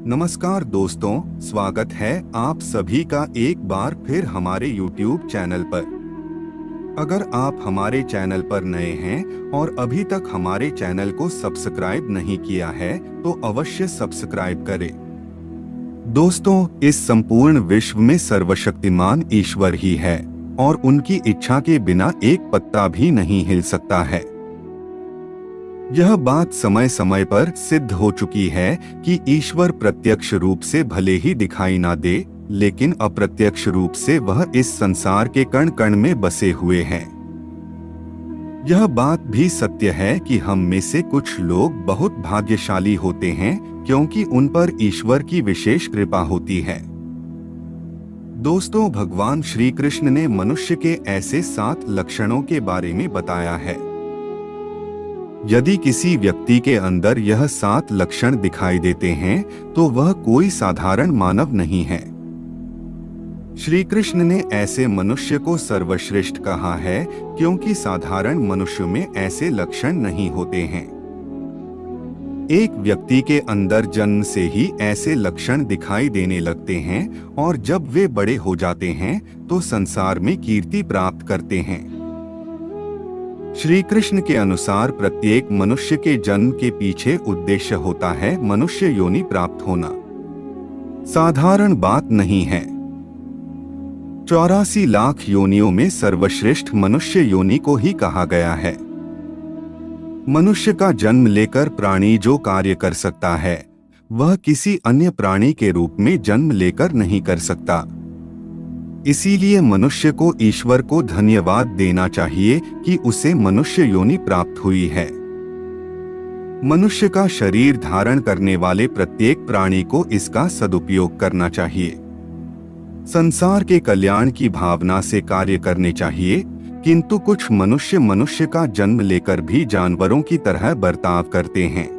नमस्कार दोस्तों, स्वागत है आप सभी का एक बार फिर हमारे YouTube चैनल पर। अगर आप हमारे चैनल पर नए हैं और अभी तक हमारे चैनल को सब्सक्राइब नहीं किया है तो अवश्य सब्सक्राइब करें। दोस्तों, इस संपूर्ण विश्व में सर्वशक्तिमान ईश्वर ही है और उनकी इच्छा के बिना एक पत्ता भी नहीं हिल सकता है। यह बात समय समय पर सिद्ध हो चुकी है कि ईश्वर प्रत्यक्ष रूप से भले ही दिखाई ना दे, लेकिन अप्रत्यक्ष रूप से वह इस संसार के कण कण में बसे हुए हैं। यह बात भी सत्य है कि हम में से कुछ लोग बहुत भाग्यशाली होते हैं क्योंकि उन पर ईश्वर की विशेष कृपा होती है। दोस्तों, भगवान श्री कृष्ण ने मनुष्य के ऐसे 7 लक्षणों के बारे में बताया है। यदि किसी व्यक्ति के अंदर यह 7 लक्षण दिखाई देते हैं तो वह कोई साधारण मानव नहीं है। श्री कृष्ण ने ऐसे मनुष्य को सर्वश्रेष्ठ कहा है क्योंकि साधारण मनुष्य में ऐसे लक्षण नहीं होते हैं। एक व्यक्ति के अंदर जन्म से ही ऐसे लक्षण दिखाई देने लगते हैं और जब वे बड़े हो जाते हैं तो संसार में कीर्ति प्राप्त करते हैं। श्री कृष्ण के अनुसार प्रत्येक मनुष्य के जन्म के पीछे उद्देश्य होता है मनुष्य योनि प्राप्त होना। साधारण बात नहीं है। 84 लाख योनियों में सर्वश्रेष्ठ मनुष्य योनि को ही कहा गया है। मनुष्य का जन्म लेकर प्राणी जो कार्य कर सकता है वह किसी अन्य प्राणी के रूप में जन्म लेकर नहीं कर सकता। इसीलिए मनुष्य को ईश्वर को धन्यवाद देना चाहिए कि उसे मनुष्य योनि प्राप्त हुई है। मनुष्य का शरीर धारण करने वाले प्रत्येक प्राणी को इसका सदुपयोग करना चाहिए। संसार के कल्याण की भावना से कार्य करने चाहिए, किंतु कुछ मनुष्य का जन्म लेकर भी जानवरों की तरह बर्ताव करते हैं।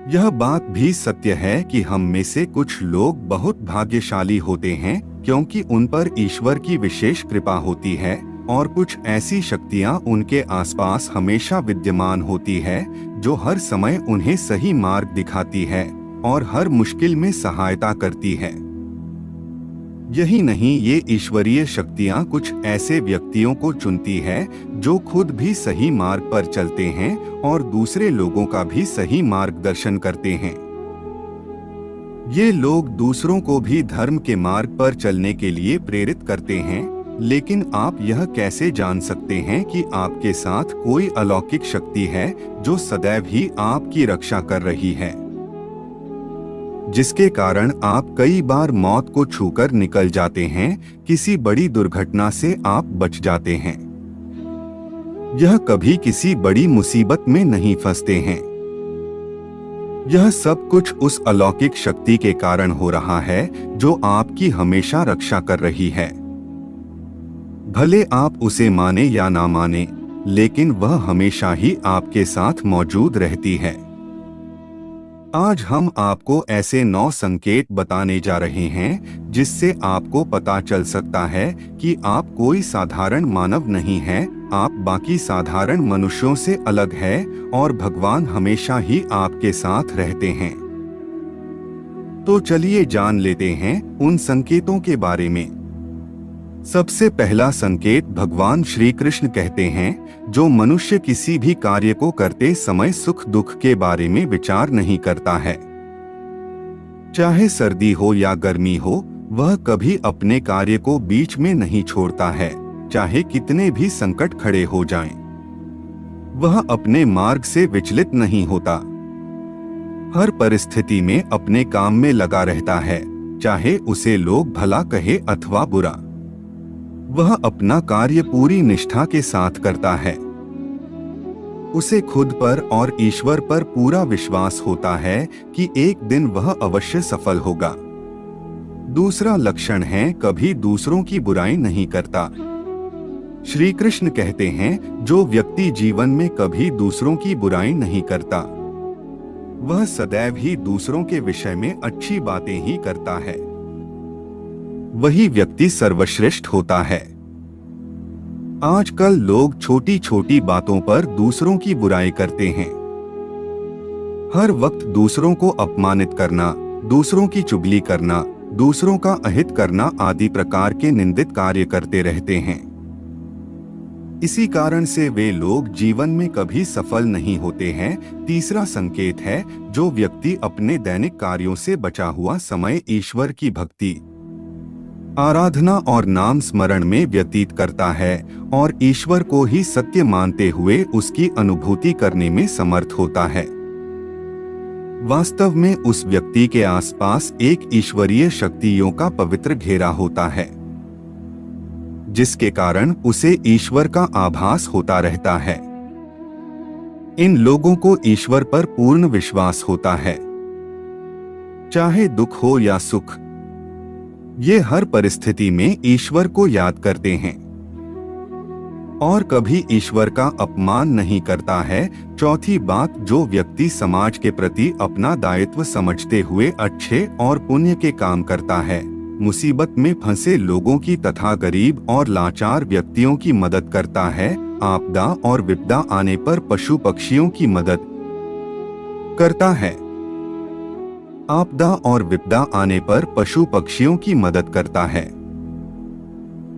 यह बात भी सत्य है कि हम में से कुछ लोग बहुत भाग्यशाली होते हैं क्योंकि उन पर ईश्वर की विशेष कृपा होती है और कुछ ऐसी शक्तियां उनके आसपास हमेशा विद्यमान होती है जो हर समय उन्हें सही मार्ग दिखाती है और हर मुश्किल में सहायता करती है। यही नहीं, ये ईश्वरीय शक्तियां कुछ ऐसे व्यक्तियों को चुनती है जो खुद भी सही मार्ग पर चलते हैं और दूसरे लोगों का भी सही मार्गदर्शन करते हैं। ये लोग दूसरों को भी धर्म के मार्ग पर चलने के लिए प्रेरित करते हैं, लेकिन आप यह कैसे जान सकते हैं कि आपके साथ कोई अलौकिक शक्ति है जो सदैव ही आपकी रक्षा कर रही है, जिसके कारण आप कई बार मौत को छूकर निकल जाते हैं, किसी बड़ी दुर्घटना से आप बच जाते हैं। यह कभी किसी बड़ी मुसीबत में नहीं फंसते हैं। यह सब कुछ उस अलौकिक शक्ति के कारण हो रहा है जो आपकी हमेशा रक्षा कर रही है। भले आप उसे माने या ना माने, लेकिन वह हमेशा ही आपके साथ मौजूद रहती है। आज हम आपको ऐसे 9 संकेत बताने जा रहे हैं जिससे आपको पता चल सकता है कि आप कोई साधारण मानव नहीं हैं, आप बाकी साधारण मनुष्यों से अलग हैं और भगवान हमेशा ही आपके साथ रहते हैं। तो चलिए जान लेते हैं उन संकेतों के बारे में। सबसे पहला संकेत भगवान श्री कृष्ण कहते हैं, जो मनुष्य किसी भी कार्य को करते समय सुख दुख के बारे में विचार नहीं करता है, चाहे सर्दी हो या गर्मी हो, वह कभी अपने कार्य को बीच में नहीं छोड़ता है, चाहे कितने भी संकट खड़े हो जाएं। वह अपने मार्ग से विचलित नहीं होता, हर परिस्थिति में अपने काम में लगा रहता है, चाहे उसे लोग भला कहे अथवा बुरा। वह अपना कार्य पूरी निष्ठा के साथ करता है। उसे खुद पर और ईश्वर पर पूरा विश्वास होता है कि एक दिन वह अवश्य सफल होगा। दूसरा लक्षण है, कभी दूसरों की बुराई नहीं करता। श्री कृष्ण कहते हैं, जो व्यक्ति जीवन में कभी दूसरों की बुराई नहीं करता, वह सदैव ही दूसरों के विषय में अच्छी बातें ही करता है, वही व्यक्ति सर्वश्रेष्ठ होता है। आजकल लोग छोटी छोटी बातों पर दूसरों की बुराई करते हैं। हर वक्त दूसरों को अपमानित करना, दूसरों की चुगली करना, दूसरों का अहित करना आदि प्रकार के निंदित कार्य करते रहते हैं। इसी कारण से वे लोग जीवन में कभी सफल नहीं होते हैं। तीसरा संकेत है, जो व्यक्ति अपने दैनिक कार्यों से बचा हुआ समय ईश्वर की भक्ति, आराधना और नाम स्मरण में व्यतीत करता है और ईश्वर को ही सत्य मानते हुए उसकी अनुभूति करने में समर्थ होता है, वास्तव में उस व्यक्ति के आसपास एक ईश्वरीय शक्तियों का पवित्र घेरा होता है, जिसके कारण उसे ईश्वर का आभास होता रहता है। इन लोगों को ईश्वर पर पूर्ण विश्वास होता है, चाहे दुख हो या सुख, ये हर परिस्थिति में ईश्वर को याद करते हैं और कभी ईश्वर का अपमान नहीं करता है। चौथी बात, जो व्यक्ति समाज के प्रति अपना दायित्व समझते हुए अच्छे और पुण्य के काम करता है, मुसीबत में फंसे लोगों की तथा गरीब और लाचार व्यक्तियों की मदद करता है, आपदा और विपदा आने पर पशु पक्षियों की मदद करता है, आपदा और विपदा आने पर पशु पक्षियों की मदद करता है,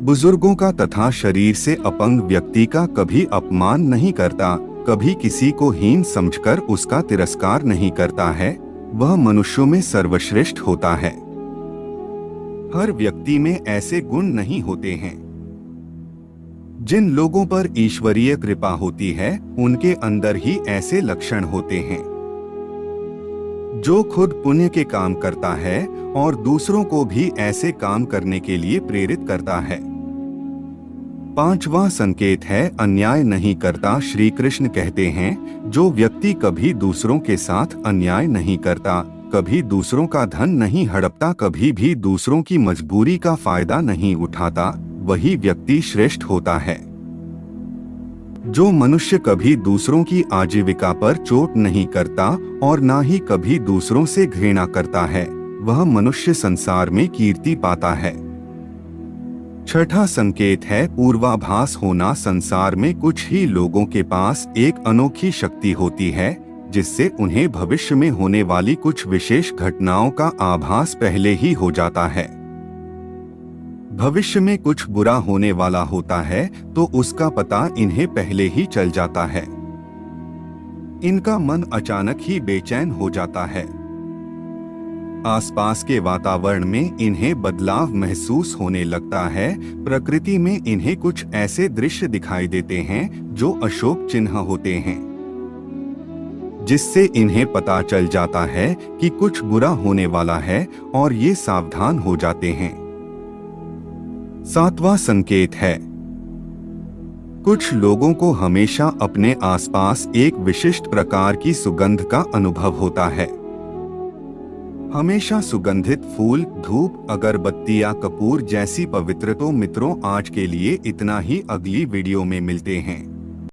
बुजुर्गों का तथा शरीर से अपंग व्यक्ति का कभी अपमान नहीं करता, कभी किसी को हीन समझकर उसका तिरस्कार नहीं करता है, वह मनुष्यों में सर्वश्रेष्ठ होता है। हर व्यक्ति में ऐसे गुण नहीं होते हैं। जिन लोगों पर ईश्वरीय कृपा होती है, उनके अंदर ही ऐसे लक्षण होते हैं। जो खुद पुण्य के काम करता है और दूसरों को भी ऐसे काम करने के लिए प्रेरित करता है। पांचवा संकेत है, अन्याय नहीं करता। श्री कृष्ण कहते हैं, जो व्यक्ति कभी दूसरों के साथ अन्याय नहीं करता, कभी दूसरों का धन नहीं हड़पता, कभी भी दूसरों की मजबूरी का फायदा नहीं उठाता, वही व्यक्ति श्रेष्ठ होता है। जो मनुष्य कभी दूसरों की आजीविका पर चोट नहीं करता और ना ही कभी दूसरों से घृणा करता है, वह मनुष्य संसार में कीर्ति पाता है। छठा संकेत है, पूर्वाभास होना। संसार में कुछ ही लोगों के पास एक अनोखी शक्ति होती है, जिससे उन्हें भविष्य में होने वाली कुछ विशेष घटनाओं का आभास पहले ही हो जाता है। भविष्य में कुछ बुरा होने वाला होता है तो उसका पता इन्हें पहले ही चल जाता है। इनका मन अचानक ही बेचैन हो जाता है। आसपास के वातावरण में इन्हें बदलाव महसूस होने लगता है। प्रकृति में इन्हें कुछ ऐसे दृश्य दिखाई देते हैं जो अशोक चिन्ह होते हैं, जिससे इन्हें पता चल जाता है कि कुछ बुरा होने वाला है और ये सावधान हो जाते हैं। सातवां संकेत है, कुछ लोगों को हमेशा अपने आसपास एक विशिष्ट प्रकार की सुगंध का अनुभव होता है। हमेशा सुगंधित फूल, धूप, अगरबत्ती या कपूर जैसी पवित्र। तो मित्रों, आज के लिए इतना ही। अगली वीडियो में मिलते हैं।